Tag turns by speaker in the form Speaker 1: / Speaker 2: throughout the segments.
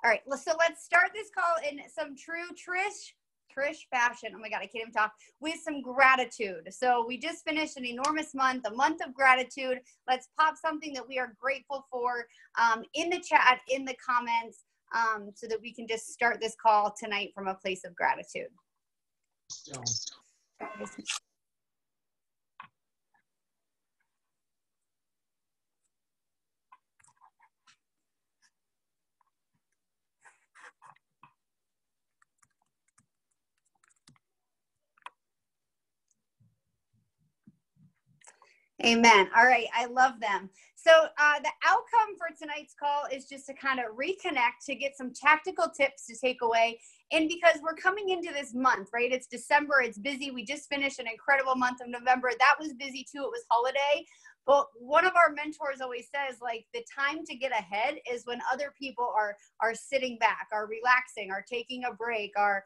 Speaker 1: All right, so let's start this call in some true Trish fashion. Oh my God, I can't even talk. With some gratitude. So we just finished an enormous month, a month of gratitude. Let's pop something that we are grateful for in the chat, in the comments, so that we can just start this call tonight from a place of gratitude. Amen. All right. I love them. So the outcome for tonight's call is just to kind of reconnect, to get some tactical tips to take away. And because we're coming into this month, right? It's December. It's busy. We just finished an incredible month of November. That was busy too. It was holiday. But one of our mentors always says, like, the time to get ahead is when other people are sitting back, are relaxing, are taking a break, are,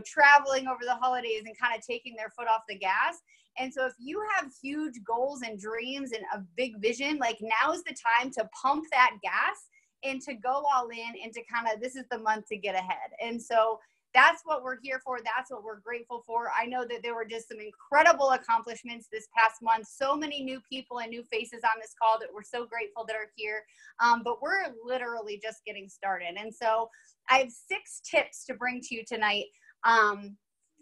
Speaker 1: traveling over the holidays and kind of taking their foot off the gas. And so if you have huge goals and dreams and a big vision, like, now is the time to pump that gas and to go all in and to kind of, this is the month to get ahead. And so that's what we're here for. That's what we're grateful for. I know that there were just some incredible accomplishments this past month. So many new people and new faces on this call that we're so grateful that are here. But we're literally just getting started. And so I have 6 tips to bring to you tonight.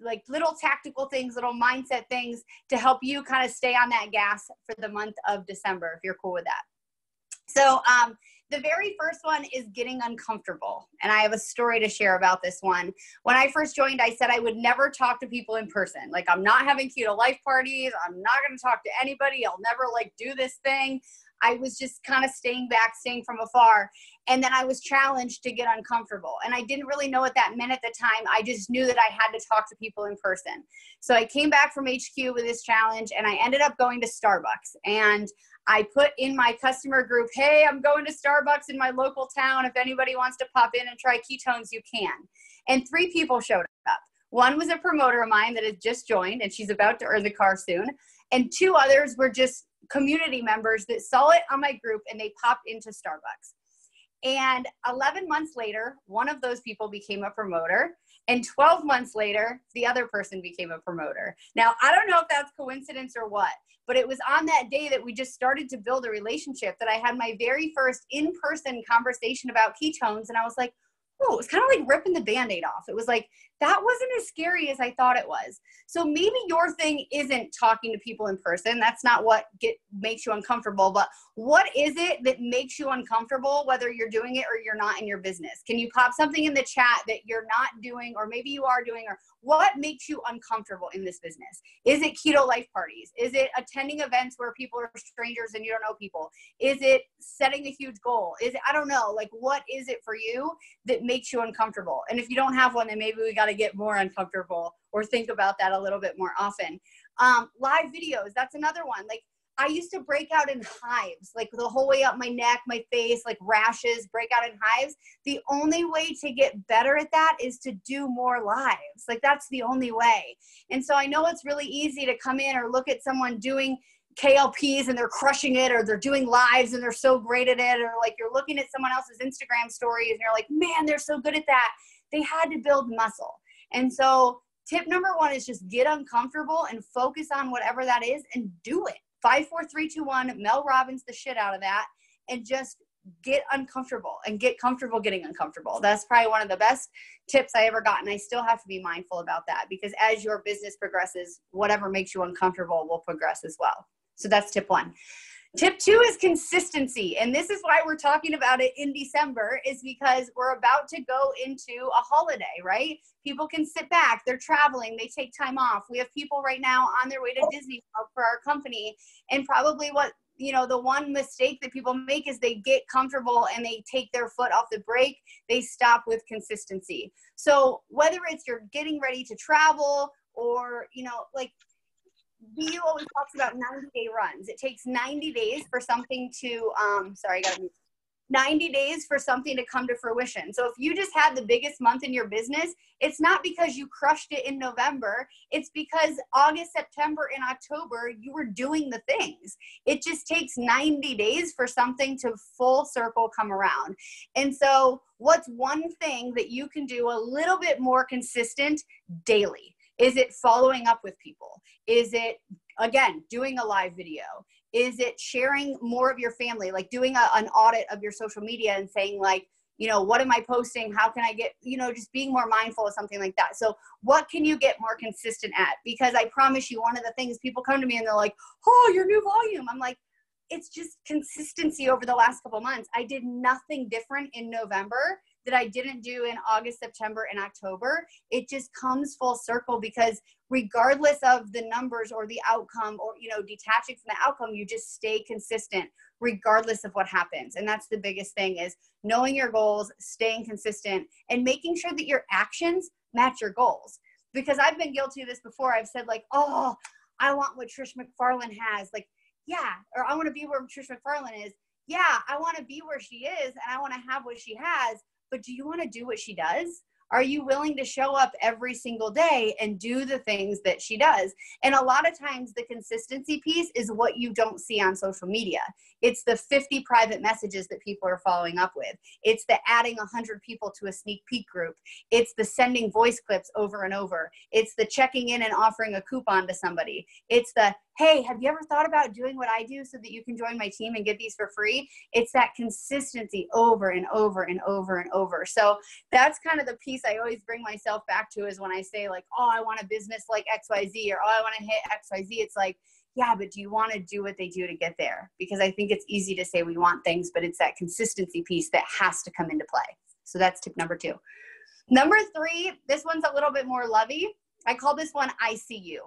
Speaker 1: Like little tactical things, little mindset things to help you kind of stay on that gas for the month of December, if you're cool with that. So the very first one is getting uncomfortable. And I have a story to share about this one. When I first joined, I said I would never talk to people in person. Like, I'm not having keto life parties. I'm not going to talk to anybody. I'll never do this thing. I was just kind of staying back, staying from afar. And then I was challenged to get uncomfortable. And I didn't really know what that meant at the time. I just knew that I had to talk to people in person. So I came back from HQ with this challenge, and I ended up going to Starbucks. And I put in my customer group, hey, I'm going to Starbucks in my local town. If anybody wants to pop in and try ketones, you can. And 3 people showed up. One was a promoter of mine that had just joined, and she's about to earn the car soon. And 2 others were just community members that saw it on my group, and they popped into Starbucks. And 11 months later, one of those people became a promoter. And 12 months later, the other person became a promoter. Now, I don't know if that's coincidence or what, but it was on that day that we just started to build a relationship that I had my very first in-person conversation about ketones. And I was like, oh, it was kind of like ripping the Band-Aid off. It was like, that wasn't as scary as I thought it was. So maybe your thing isn't talking to people in person. That's not what makes you uncomfortable. But what is it that makes you uncomfortable, whether you're doing it or you're not in your business? Can you pop something in the chat that you're not doing, or maybe you are doing, or what makes you uncomfortable in this business? Is it keto life parties? Is it attending events where people are strangers and you don't know people? Is it setting a huge goal? Is it, I don't know, like, what is it for you that makes you uncomfortable? And if you don't have one, then maybe we got to get more uncomfortable or think about that a little bit more often. Live videos, that's another one. Like, I used to break out in hives, like the whole way up my neck, my face, like rashes, break out in hives. The only way to get better at that is to do more lives. Like, that's the only way. And so I know it's really easy to come in or look at someone doing KLPs and they're crushing it, or they're doing lives and they're so great at it, or like you're looking at someone else's Instagram stories and you're like, man, they're so good at that. They had to build muscle. And so tip number 1 is just get uncomfortable and focus on whatever that is and do it. 5, 4, 3, 2, 1, Mel Robbins the shit out of that, and just get uncomfortable and get comfortable getting uncomfortable. That's probably one of the best tips I ever got. And I still have to be mindful about that, because as your business progresses, whatever makes you uncomfortable will progress as well. So that's tip 1. Tip 2 is consistency. And this is why we're talking about it in December, is because we're about to go into a holiday, right? People can sit back, they're traveling, they take time off. We have people right now on their way to Disney for our company. And probably the one mistake that people make is they get comfortable and they take their foot off the brake. They stop with consistency. So whether it's you're getting ready to travel, or, like, BU always talks about 90-day runs. It takes 90 days for something to, 90 days for something to come to fruition. So if you just had the biggest month in your business, it's not because you crushed it in November. It's because August, September, and October, you were doing the things. It just takes 90 days for something to full circle come around. And so What's one thing that you can do a little bit more consistent daily? Is it following up with people? Is it, again, doing a live video? Is it sharing more of your family, like doing an audit of your social media and saying like, you know, what am I posting? How can I get, you know, just being more mindful of something like that. So what can you get more consistent at? Because I promise you, one of the things people come to me and they're like, oh, your new volume. I'm like, it's just consistency over the last couple of months. I did nothing different in November that I didn't do in August, September, and October. It just comes full circle because regardless of the numbers or the outcome or, you know, detaching from the outcome, you just stay consistent regardless of what happens. And that's the biggest thing, is knowing your goals, staying consistent, and making sure that your actions match your goals. Because I've been guilty of this before. I've said like, oh, I want what Trish McFarlane has. Like, yeah, or I want to be where Trish McFarlane is. Yeah, I want to be where she is and I want to have what she has. But do you want to do what she does? Are you willing to show up every single day and do the things that she does? And a lot of times the consistency piece is what you don't see on social media. It's the 50 private messages that people are following up with. It's the adding 100 people to a sneak peek group. It's the sending voice clips over and over. It's the checking in and offering a coupon to somebody. It's the, hey, have you ever thought about doing what I do so that you can join my team and get these for free? It's that consistency over and over and over and over. So that's kind of the piece I always bring myself back to, is when I say like, oh, I want a business like XYZ, or oh, I want to hit XYZ. It's like, yeah, but do you want to do what they do to get there? Because I think it's easy to say we want things, but it's that consistency piece that has to come into play. So that's tip number 2. Number 3, this one's a little bit more lovey. I call this one I see you.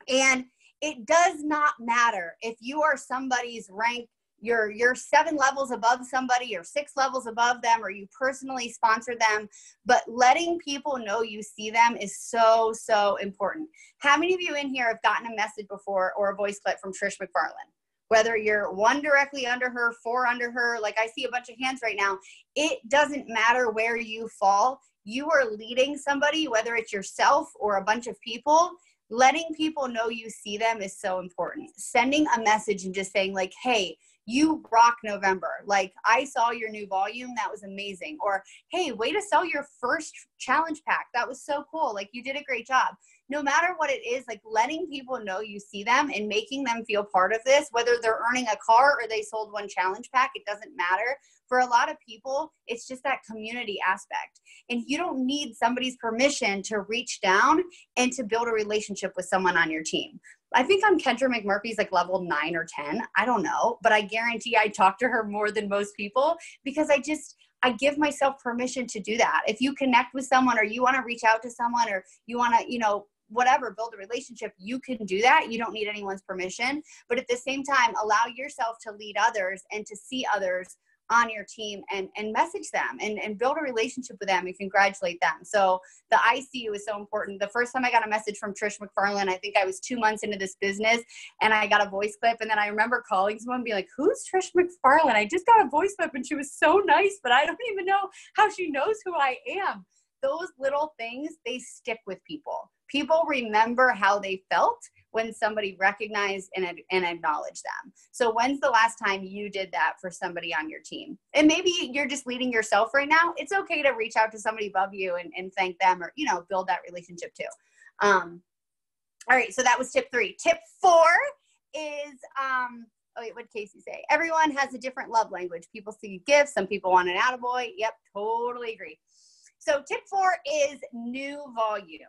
Speaker 1: And it does not matter if you are somebody's rank, you're 7 levels above somebody or 6 levels above them, or you personally sponsor them, but letting people know you see them is so, so important. How many of you in here have gotten a message before or a voice clip from Trish McFarlane? Whether you're 1 directly under her, 4 under her, like I see a bunch of hands right now, it doesn't matter where you fall. You are leading somebody, whether it's yourself or a bunch of people. Letting people know you see them is so important. Sending a message and just saying like, hey, you rock November. Like, I saw your new volume. That was amazing. Or, hey, way to sell your first challenge pack. That was so cool. Like, you did a great job. No matter what it is, like letting people know you see them and making them feel part of this, whether they're earning a car or they sold 1 challenge pack, it doesn't matter. For a lot of people, it's just that community aspect. And you don't need somebody's permission to reach down and to build a relationship with someone on your team. I think I'm Kendra McMurphy's like level 9 or 10. I don't know, but I guarantee I talk to her more than most people because I give myself permission to do that. If you connect with someone or you want to reach out to someone or you want to, you know, whatever, build a relationship, you can do that. You don't need anyone's permission. But at the same time, allow yourself to lead others and to see others on your team and message them and build a relationship with them and congratulate them. So the ICU is so important. The first time I got a message from Trish McFarlane, I think I was 2 months into this business and I got a voice clip. And then I remember calling someone and being like, who's Trish McFarlane? I just got a voice clip and she was so nice, but I don't even know how she knows who I am. Those little things, they stick with people. People remember how they felt when somebody recognized and acknowledged them. So when's the last time you did that for somebody on your team? And maybe you're just leading yourself right now. It's okay to reach out to somebody above you and thank them, or, you know, build that relationship too. All right, so that was tip 3. Tip 4 is, oh wait, what did Casey say? Everyone has a different love language. People see gifts. Some people want an attaboy. Yep, totally agree. So tip 4 is new volume.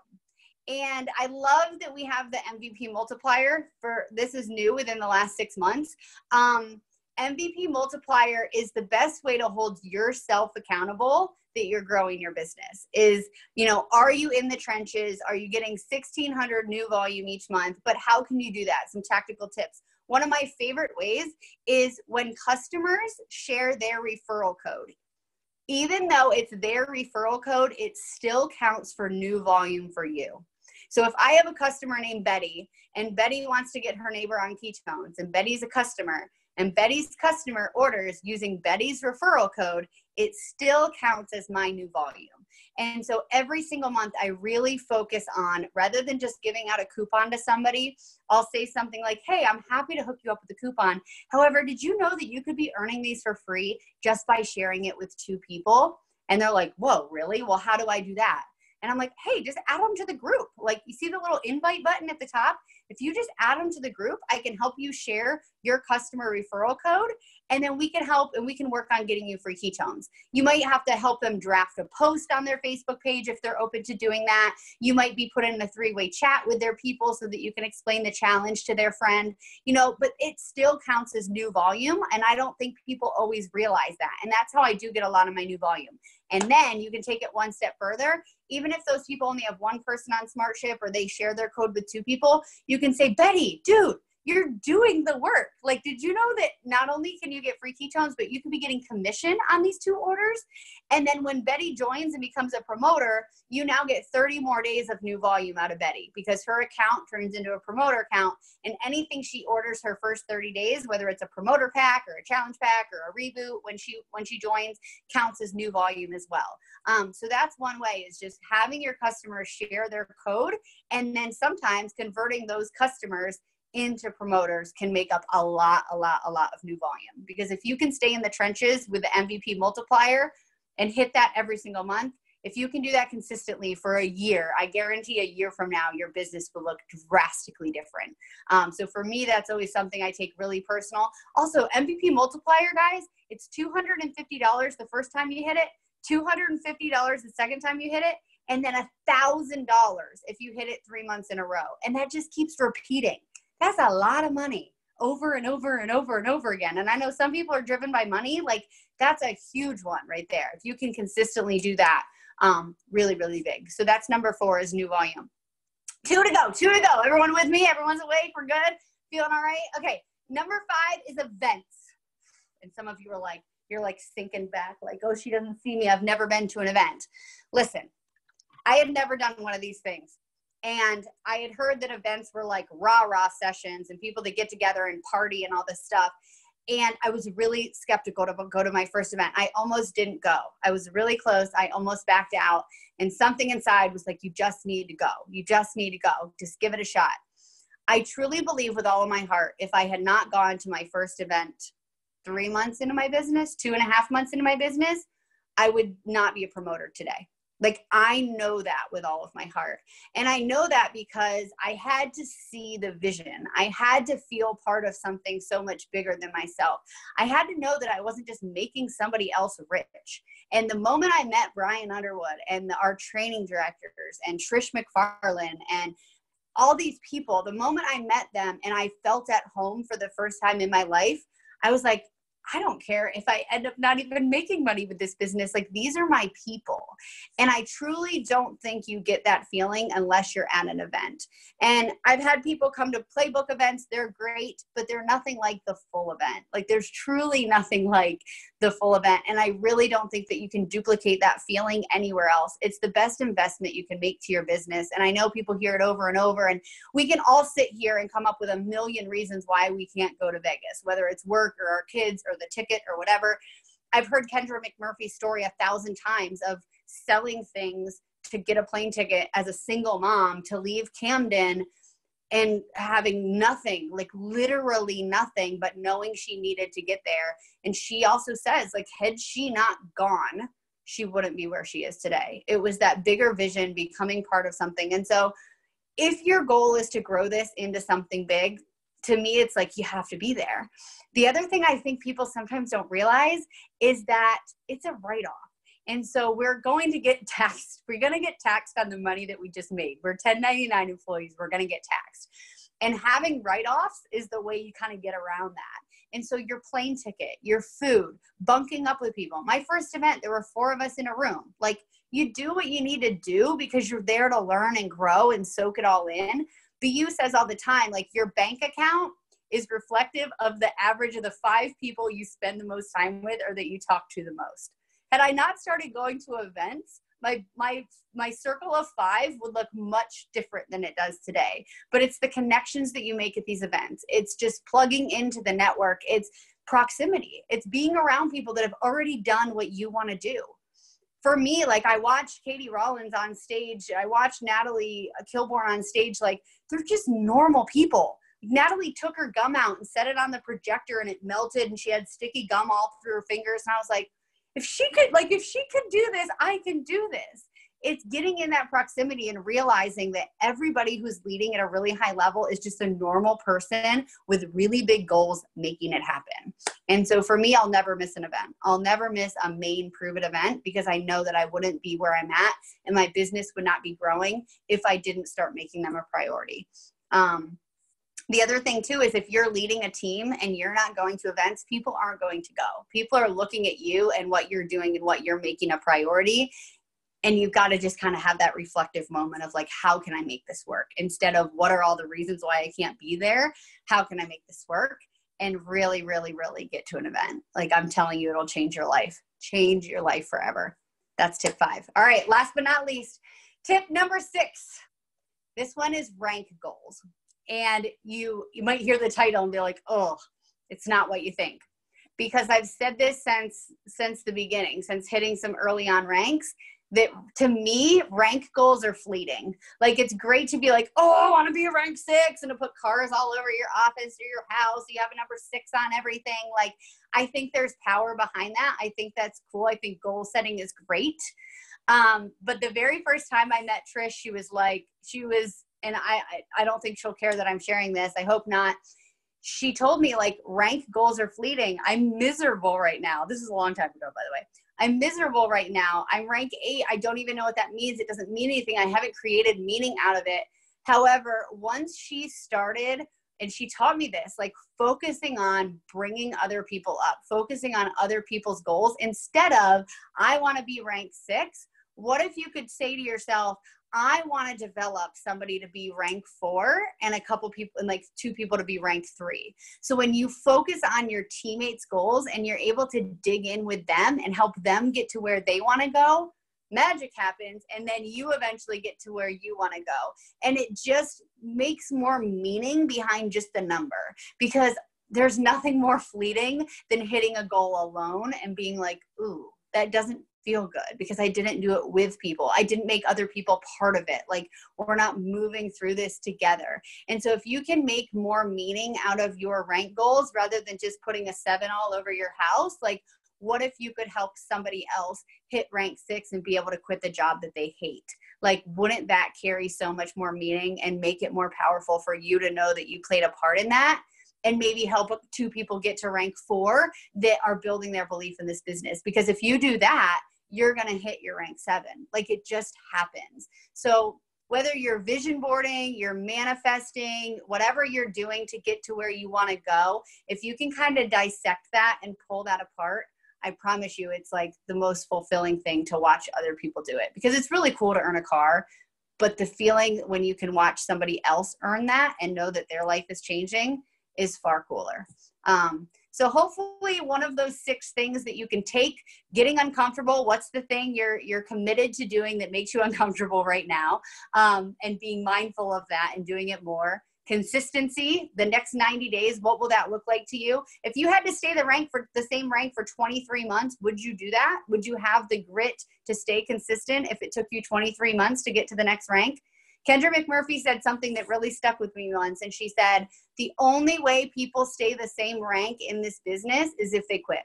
Speaker 1: And I love that we have the MVP multiplier for, this is new within the last 6 months. MVP multiplier is the best way to hold yourself accountable that you're growing your business. Is, you know, are you in the trenches? Are you getting 1,600 new volume each month? But how can you do that? Some tactical tips. One of my favorite ways is when customers share their referral code. Even though it's their referral code, it still counts for new volume for you. So if I have a customer named Betty, and Betty wants to get her neighbor on ketones, and Betty's a customer, and Betty's customer orders using Betty's referral code, it still counts as my new volume. And so every single month I really focus on, rather than just giving out a coupon to somebody, I'll say something like, hey, I'm happy to hook you up with a coupon. However, did you know that you could be earning these for free just by sharing it with 2 people? And they're like, whoa, really? Well, how do I do that? And I'm like, hey, just add them to the group. Like, you see the little invite button at the top? If you just add them to the group, I can help you share your customer referral code, and then we can help and we can work on getting you free ketones. You might have to help them draft a post on their Facebook page if they're open to doing that. You might be put in a 3-way chat with their people so that you can explain the challenge to their friend, but it still counts as new volume. And I don't think people always realize that. And that's how I do get a lot of my new volume. And then you can take it one step further. Even if those people only have one person on SmartShip or they share their code with 2 people, you can say, Betty, dude, you're doing the work. Like, did you know that not only can you get free ketones, but you can be getting commission on these 2 orders? And then when Betty joins and becomes a promoter, you now get 30 more days of new volume out of Betty because her account turns into a promoter account, and anything she orders her first 30 days, whether it's a promoter pack or a challenge pack or a reboot when she joins, counts as new volume as well. So that's one way, is just having your customers share their code, and then sometimes converting those customers into promoters can make up a lot of new volume. Because if you can stay in the trenches with the MVP multiplier and hit that every single month, if you can do that consistently for a year, I guarantee a year from now, your business will look drastically different. So for me, that's always something I take really personal. Also, MVP multiplier, guys, it's $250 the first time you hit it, $250 the second time you hit it, and then $1,000 if you hit it 3 months in a row. And that just keeps repeating. That's a lot of money over and over and over and over again. And I know some people are driven by money. Like, that's a huge one right there. If you can consistently do that, really, really big. So that's number 4 is new volume. 2 to go. Everyone with me? Everyone's awake? We're good? Feeling all right? Okay. Number 5 is events. And some of you are like, you're like sinking back, like, oh, she doesn't see me. I've never been to an event. Listen, I had never done one of these things. And I had heard that events were like rah-rah sessions and people that get together and party and all this stuff. And I was really skeptical to go to my first event. I almost didn't go. I was really close. I almost backed out. And something inside was like, you just need to go. You just need to go. Just give it a shot. I truly believe with all of my heart, if I had not gone to my first event 3 months into my business, 2.5 months into my business, I would not be a promoter today. Like, I know that with all of my heart. And I know that because I had to see the vision. I had to feel part of something so much bigger than myself. I had to know that I wasn't just making somebody else rich. And the moment I met Brian Underwood and our training directors and Trish McFarlane and all these people, the moment I met them and I felt at home for the first time in my life, I was like, I don't care if I end up not even making money with this business. Like, these are my people. And I truly don't think you get that feeling unless you're at an event. And I've had people come to playbook events. They're great, but they're nothing like the full event. Like, there's truly nothing like the full event. And I really don't think that you can duplicate that feeling anywhere else. It's the best investment you can make to your business. And I know people hear it over and over, and we can all sit here and come up with a million reasons why we can't go to Vegas, whether it's work or our kids or the ticket or whatever. I've heard Kendra McMurphy's story 1,000 times of selling things to get a plane ticket as a single mom to leave Camden and having nothing, like literally nothing, but knowing she needed to get there. And she also says, like, had she not gone, she wouldn't be where she is today. It was that bigger vision, becoming part of something. And so if your goal is to grow this into something big, to me, it's like you have to be there. The other thing I think people sometimes don't realize is that it's a write-off. And so we're going to get taxed. We're going to get taxed on the money that we just made. We're 1099 employees. We're going to get taxed. And having write-offs is the way you kind of get around that. And so your plane ticket, your food, bunking up with people. My first event, there were 4 of us in a room. Like, you do what you need to do because you're there to learn and grow and soak it all in. BU says all the time, like, your bank account is reflective of the average of the 5 people you spend the most time with or that you talk to the most. Had I not started going to events, my circle of 5 would look much different than it does today. But it's the connections that you make at these events. It's just plugging into the network. It's proximity. It's being around people that have already done what you want to do. For me, like, I watched Katie Rollins on stage. I watched Natalie Kilborn on stage. Like, they're just normal people. Natalie took her gum out and set it on the projector and it melted and she had sticky gum all through her fingers. And I was like, if she could do this, I can do this. It's getting in that proximity and realizing that everybody who's leading at a really high level is just a normal person with really big goals making it happen. And so for me, I'll never miss an event. I'll never miss a main Prove It event because I know that I wouldn't be where I'm at and my business would not be growing if I didn't start making them a priority. The other thing too is if you're leading a team and you're not going to events, people aren't going to go. People are looking at you and what you're doing and what you're making a priority. And you've got to just kind of have that reflective moment of like, how can I make this work? Instead of what are all the reasons why I can't be there? How can I make this work? And really, really, really get to an event. Like I'm telling you, it'll change your life forever. That's tip 5. All right. Last but not least, tip number 6. This one is rank goals. And you might hear the title and be like, oh, it's not what you think. Because I've said this since the beginning, since hitting some early on ranks, that to me, rank goals are fleeting. Like it's great to be like, oh, I want to be a rank 6 and to put cars all over your office or your house. You have a number 6 on everything. Like I think there's power behind that. I think that's cool. I think goal setting is great. But the very first time I met Trish, and I don't think she'll care that I'm sharing this. I hope not. She told me like rank goals are fleeting. I'm miserable right now. This is a long time ago, by the way. I'm miserable right now. I'm rank 8. I don't even know what that means. It doesn't mean anything. I haven't created meaning out of it. However, once she started and she taught me this, like focusing on bringing other people up, focusing on other people's goals instead of, I want to be rank 6. What if you could say to yourself, I want to develop somebody to be rank 4 and a couple people and like 2 people to be rank 3. So when you focus on your teammates' goals and you're able to dig in with them and help them get to where they want to go, magic happens. And then you eventually get to where you want to go. And it just makes more meaning behind just the number, because there's nothing more fleeting than hitting a goal alone and being like, ooh, that doesn't feel good because I didn't do it with people. I didn't make other people part of it. Like we're not moving through this together. And so if you can make more meaning out of your rank goals rather than just putting a 7 all over your house, like what if you could help somebody else hit rank 6 and be able to quit the job that they hate? Like, wouldn't that carry so much more meaning and make it more powerful for you to know that you played a part in that? And maybe help 2 people get to rank 4 that are building their belief in this business. Because if you do that, you're going to hit your rank 7. Like it just happens. So whether you're vision boarding, you're manifesting, whatever you're doing to get to where you want to go, if you can kind of dissect that and pull that apart, I promise you it's like the most fulfilling thing to watch other people do it, because it's really cool to earn a car. But the feeling when you can watch somebody else earn that and know that their life is changing is far cooler. So hopefully one of those 6 things that you can take, getting uncomfortable, what's the thing you're committed to doing that makes you uncomfortable right now, and being mindful of that and doing it more. Consistency, the next 90 days, what will that look like to you? If you had to stay the same rank for 23 months, would you do that? Would you have the grit to stay consistent if it took you 23 months to get to the next rank? Kendra McMurphy said something that really stuck with me once, and she said, the only way people stay the same rank in this business is if they quit.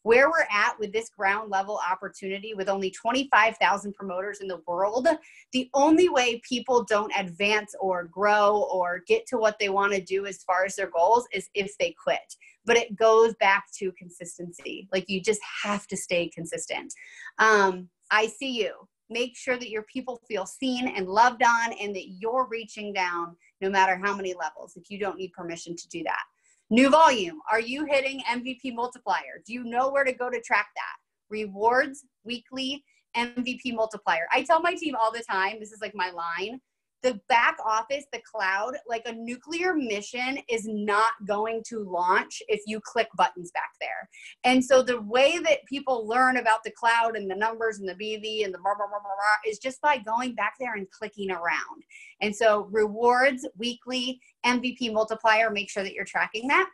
Speaker 1: Where we're at with this ground level opportunity with only 25,000 promoters in the world, the only way people don't advance or grow or get to what they want to do as far as their goals is if they quit. But it goes back to consistency. Like you just have to stay consistent. I see you. Make sure that your people feel seen and loved on, and that you're reaching down no matter how many levels, if you don't need permission to do that. New volume. Are you hitting MVP multiplier? Do you know where to go to track that? Rewards, weekly, MVP multiplier. I tell my team all the time, this is like my line, the back office, the cloud, like a nuclear mission is not going to launch if you click buttons back there. And so the way that people learn about the cloud and the numbers and the BV and the blah, blah, blah, blah, blah, is just by going back there and clicking around. And so rewards, weekly, MVP multiplier, make sure that you're tracking that.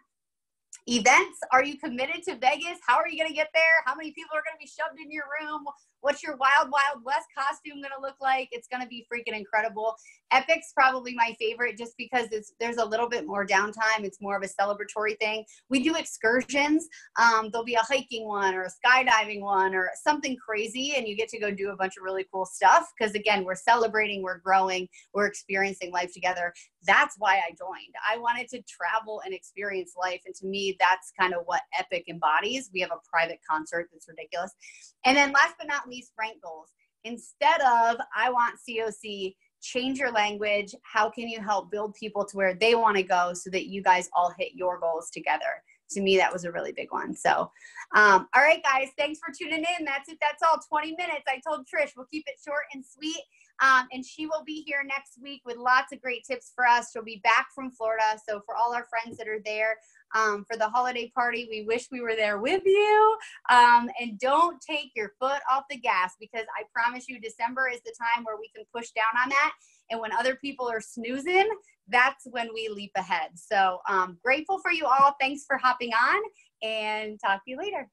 Speaker 1: Events, are you committed to Vegas? How are you going to get there? How many people are going to be shoved in your room? What's your wild, wild west costume going to look like? It's going to be freaking incredible. Epic's probably my favorite just because there's a little bit more downtime. It's more of a celebratory thing. We do excursions. There'll be a hiking one or a skydiving one or something crazy, and you get to go do a bunch of really cool stuff because, again, we're celebrating, we're growing, we're experiencing life together. That's why I joined. I wanted to travel and experience life, and to me, that's kind of what Epic embodies. We have a private concert that's ridiculous. And then last but not least, rank goals. Instead of, I want COC, change your language. How can you help build people to where they want to go so that you guys all hit your goals together? To me, that was a really big one. So, all right, guys, thanks for tuning in. That's it. That's all. 20 minutes. I told Trish we'll keep it short and sweet. And she will be here next week with lots of great tips for us. She'll be back from Florida. So for all our friends that are there for the holiday party, we wish we were there with you. And don't take your foot off the gas, because I promise you December is the time where we can push down on that. And when other people are snoozing, that's when we leap ahead. So grateful for you all. Thanks for hopping on, and talk to you later.